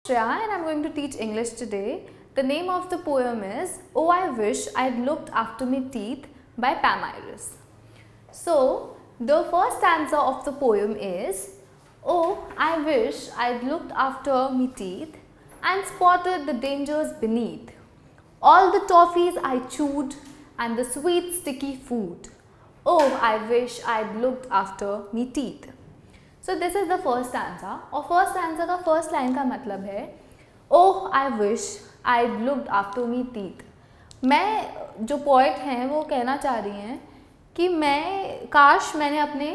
Shreya and I'm going to teach English today. The name of the poem is Oh I Wish I'd Looked After Me Teeth by Pam Iris. So the first stanza of the poem is Oh I wish I'd looked after me teeth and spotted the dangers beneath. All the toffees I chewed and the sweet sticky food. Oh I wish I'd looked after me teeth. So this is the first stanza और first stanza का first line का मतलब है Oh I wish I'd looked after me teeth. मैं जो poet हैं वो कहना चाह रही हैं कि काश मैंने अपने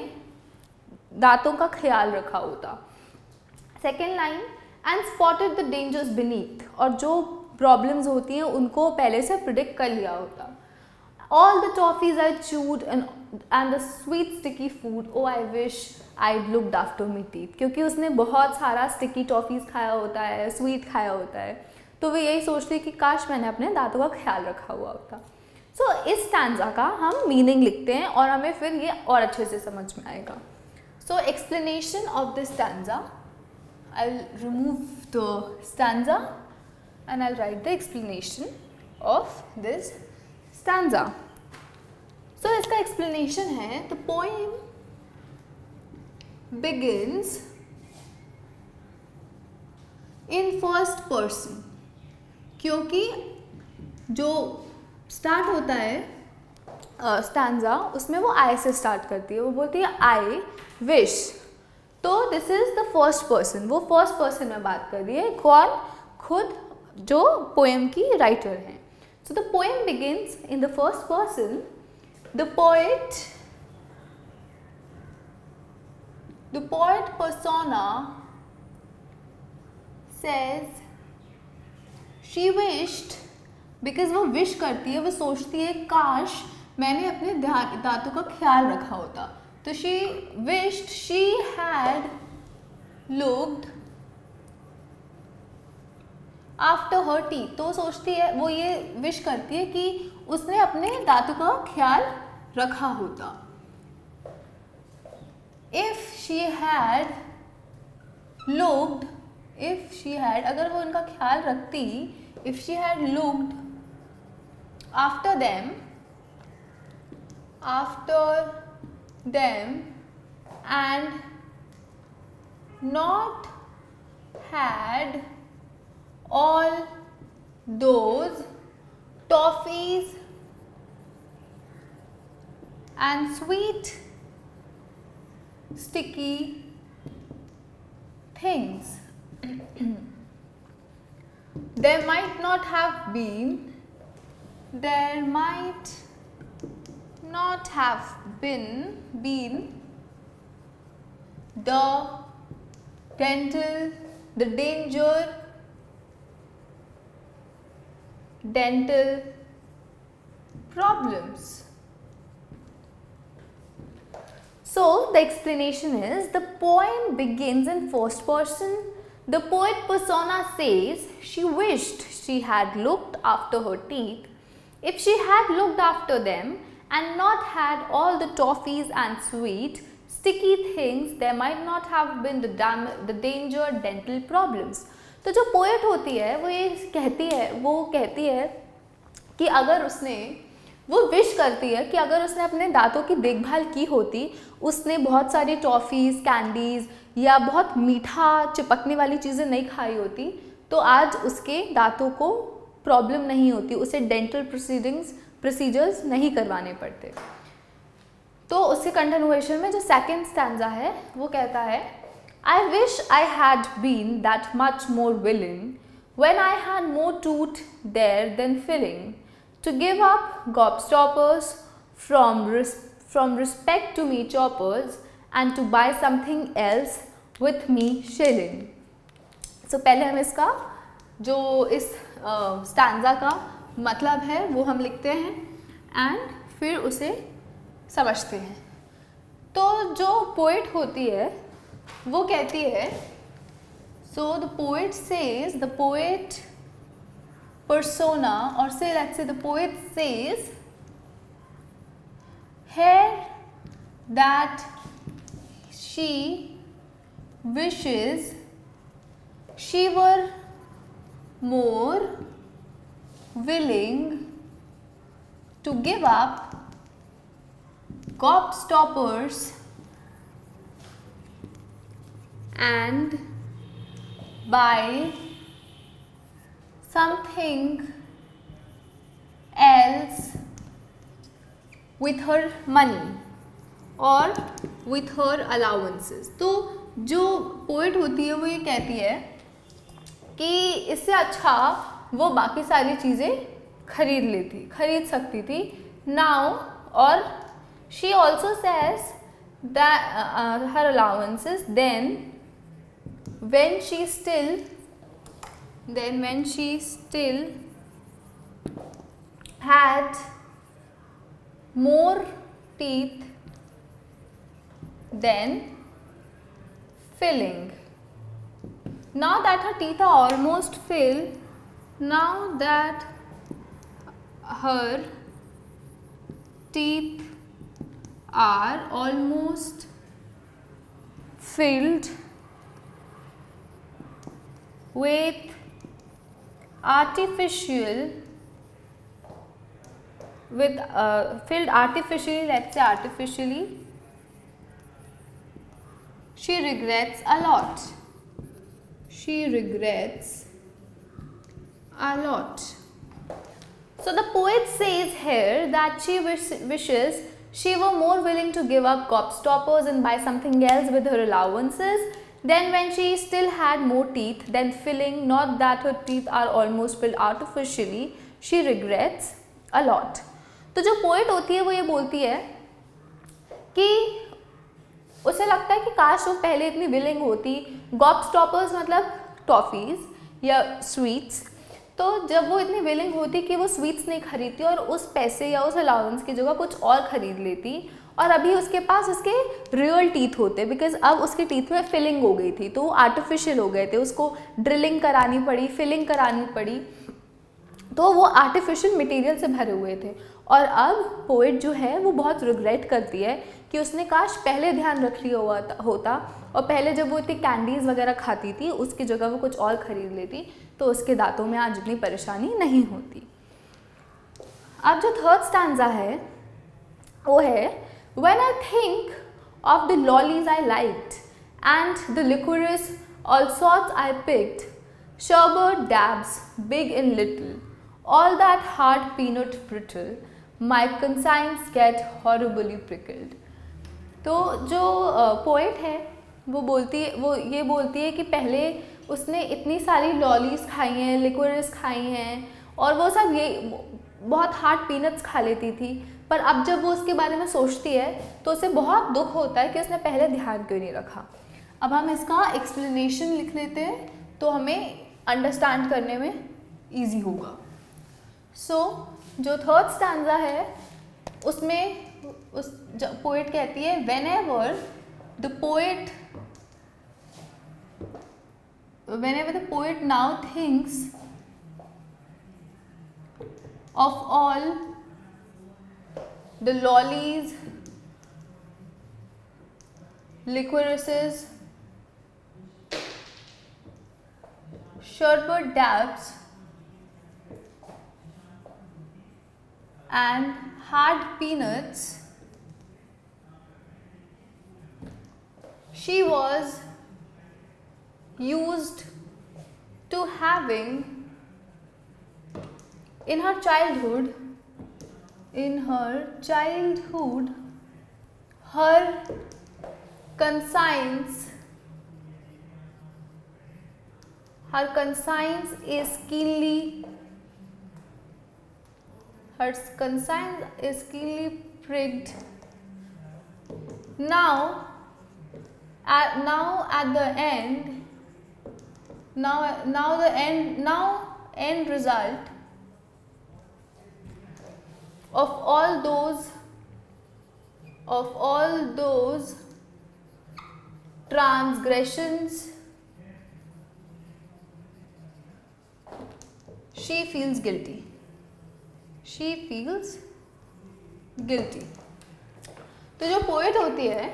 दांतों का ख्याल रखा होता. Second line and spotted the dangers beneath, और जो प्रॉब्लम्स होती हैं उनको पहले से प्रिडिक्ट कर लिया होता. All the toffees I chewed and the sweet sticky food oh I wish I looked after me teeth, क्योंकि उसने बहुत सारा स्टिकी टॉफीज खाया होता है, स्वीट खाया होता है, तो वो यही सोचती कि काश मैंने अपने दांतों का ख्याल रखा हुआ होता. सो इस स्टैंजा का हम मीनिंग लिखते हैं और हमें फिर ये और अच्छे से समझ में आएगा. So explanation of this stanza, I'll remove the stanza and I'll write the explanation of this stanza. So इसका explanation है the poem begins in first person, क्योंकि जो स्टार्ट होता है स्टैंजा उसमें वो I से स्टार्ट करती है. वो बोलती है I wish, तो this is the first person, वो फर्स्ट पर्सन में बात कर रही है. कौन? खुद जो पोएम की राइटर हैं. So the poem begins in the first person. The poet persona says she wished, because वो विश करती है, वो सोचती है काश मैंने अपने दांतों का ख्याल रखा होता. तो she wished she had looked after her teeth. तो सोचती है, वो ये विश करती है कि उसने अपने दांतों का ख्याल रखा होता. If she had looked, अगर वो उनका ख्याल रखती, if she had looked after them and not had all those toffees and sweet sticky things, there might not have been the dental problems. So the explanation is the poem begins in first person. The poet persona says she wished she had looked after her teeth. If she had looked after them and not had all the toffees and sweet sticky things, there might not have been the danger dental problems. तो जो poet होती है वो ये कहती है कि अगर उसने, वो विश करती है कि अगर उसने अपने दांतों की देखभाल की होती, उसने बहुत सारी टॉफ़ीज़, कैंडीज़ या बहुत मीठा चिपकने वाली चीज़ें नहीं खाई होती, तो आज उसके दांतों को प्रॉब्लम नहीं होती, उसे डेंटल प्रोसीजर्स नहीं करवाने पड़ते. तो उसके कंटिन्यूएशन में जो सेकेंड स्टैंजा है वो कहता है I wish I had been that much more willing when I had more tooth there than filling to give up gobstoppers from respect to me choppers and to buy something else with me shilling. So पहले हम इसका जो इस stanza का मतलब है वो हम लिखते हैं एंड फिर उसे समझते हैं. तो जो पोएट होती है वो कहती है, so the poet says, the poet persona, or say let's say the poet says here that she wishes she were more willing to give up gobstoppers and buy something else with her money or with her allowances. तो जो poet होती है वो ये कहती है कि इससे अच्छा वो बाकी सारी चीज़ें खरीद सकती थी now, और she also says that her allowances then when she still had more teeth than filling. Now that her teeth are almost filled, now that her teeth are almost filled with filled artificially, let's say artificially, she regrets a lot. So the poet says here that she wishes she were more willing to give up gobstoppers and buy something else with her allowances than when she still had more teeth than filling. Not that her teeth are almost filled artificially, she regrets a lot. तो जो poet होती है वो ये बोलती है कि उसे लगता है कि काश वो पहले इतनी विलिंग होती, गॉबस्टॉपर्स मतलब टॉफ़ीज़ या स्वीट्स, तो जब वो इतनी विलिंग होती कि वो स्वीट्स नहीं खरीदती और उस पैसे या उस अलाउंस की जगह कुछ और ख़रीद लेती, और अभी उसके पास उसके रियल टीथ होते, बिकॉज अब उसके टीथ में फिलिंग हो गई थी तो वो आर्टिफिशियल हो गए थे, उसको ड्रिलिंग करानी पड़ी, फिलिंग करानी पड़ी, तो वो आर्टिफिशियल मटेरियल से भरे हुए थे। और अब पोएट जो है वो बहुत रिग्रेट करती है कि उसने काश पहले ध्यान रख लिया होता और पहले जब वो इतनी कैंडीज़ वगैरह खाती थी उसकी जगह वो कुछ और ख़रीद लेती तो उसके दांतों में आज इतनी परेशानी नहीं होती। अब जो थर्ड स्टैंजा है वो है When I think of the lollies I liked and the licorice all sorts I picked, sherbet dabs big and little, all that hard peanut brittle, my conscience get horribly prickled. तो जो poet है वो ये बोलती है कि पहले उसने इतनी सारी लॉलीज खाई हैं, लिक्वरिस खाई हैं और वो सब ये बहुत हार्ड पीनट्स खा लेती थी, पर अब जब वो उसके बारे में सोचती है तो उसे बहुत दुख होता है कि उसने पहले ध्यान क्यों नहीं रखा। अब हम इसका एक्सप्लेनेशन लिख लेते हैं तो हमें अंडरस्टैंड करने में ईजी होगा। सो जो थर्ड स्टैंजा है उसमें पोएट कहती है whenever the poet now thinks of all the lollies, licorices, sherbet dabs and hard peanuts, she was used to having in her childhood, her conscience is keenly pricked. Now end result of all those transgressions, she feels guilty. तो जो poet होती है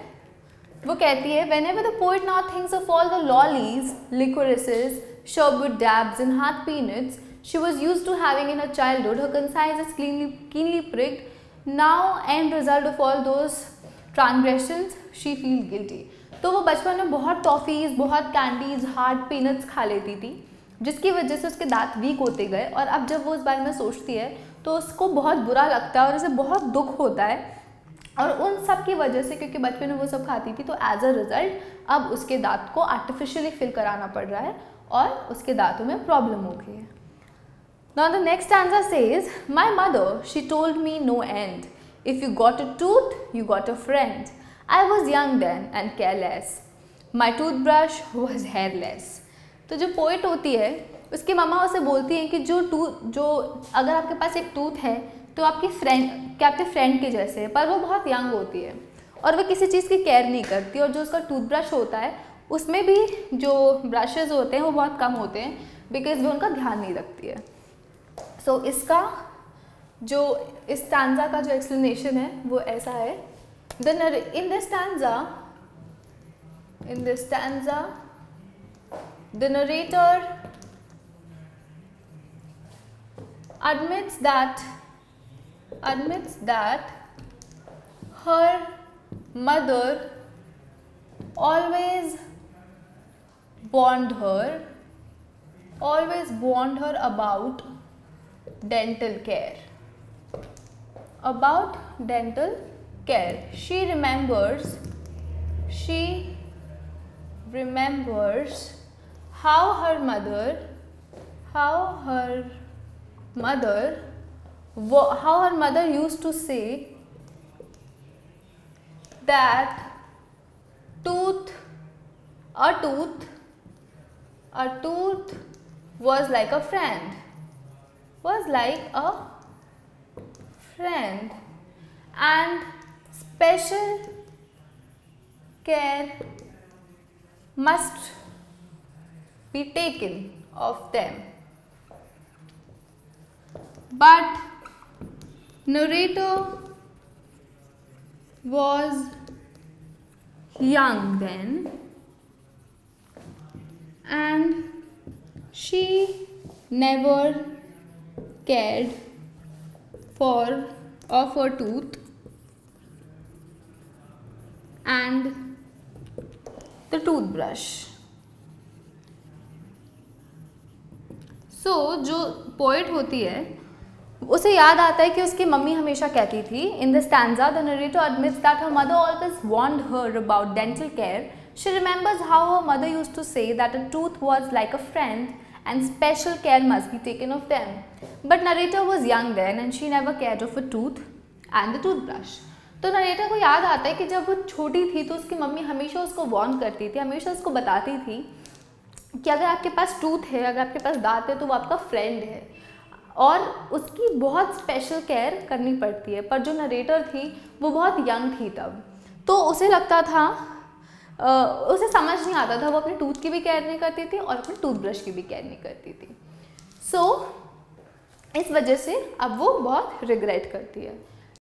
वो कहती है whenever the poet now thinks of all the lollies, licorices, sherbet dabs and hard peanuts she was used to having in her childhood, her conscience is keenly pricked. Now, end result of all those transgressions, she feels guilty. तो वो बचपन में बहुत toffees, बहुत candies, hard peanuts खा लेती थी, जिसकी वजह से उसके दांत वीक होते गए, और अब जब वो इस बारे में सोचती है तो उसको बहुत बुरा लगता है और उसे बहुत दुख होता है। और उन सब की वजह से, क्योंकि बचपन में वो सब खाती थी, तो एज अ रिज़ल्ट अब उसके दांत को आर्टिफिशियली फिल कराना पड़ रहा है और उसके दांतों में प्रॉब्लम हो गई है। Now the next stanza says, my mother, she told me no end. If you got a tooth, you got a friend. I was young then and careless. My toothbrush was hairless. तो जो poet होती है उसकी मम्मा उसे बोलती है कि जो अगर आपके पास एक टूथ है तो आपके फ्रेंड के जैसे है, पर वो बहुत यंग होती है और वो किसी चीज़ की केयर नहीं करती, और जो उसका टूथब्रश होता है उसमें भी जो ब्रशेज़ होते हैं वो बहुत कम होते हैं बिकॉज वो उनका ध्यान नहीं रखती है। सो इसका जो इस स्टैंजा का जो एक्सप्लेनेशन है वो ऐसा है, in this stanza the narrator admits that her mother always warned her about dental care. She remembers how her mother used to say that a tooth was like a friend, and special care must be taken of them. But narrator was young then and she never cared of her tooth and the toothbrush. So जो poet होती है उसे याद आता है कि उसकी mummy हमेशा कहती थी, in the stanza the narrator admits that her mother always warned her about dental care. She remembers how her mother used to say that a tooth was like a friend and special care must be taken of them. But narrator was young then and she never cared of a tooth and the toothbrush. तो narrator को याद आता है कि जब वो छोटी थी तो उसकी मम्मी हमेशा उसको वार्न करती थी, हमेशा उसको बताती थी कि अगर आपके पास टूथ है, अगर आपके पास दांत है तो वो आपका फ्रेंड है और उसकी बहुत स्पेशल केयर करनी पड़ती है। पर जो नरेटर थी वो बहुत यंग थी तब, तो उसे लगता था उसे समझ नहीं आता था, वो अपने टूथ की भी केयर नहीं करती थी और अपने टूथब्रश की भी केयर नहीं करती थी। सो इस वजह से अब वो बहुत रिग्रेट करती है।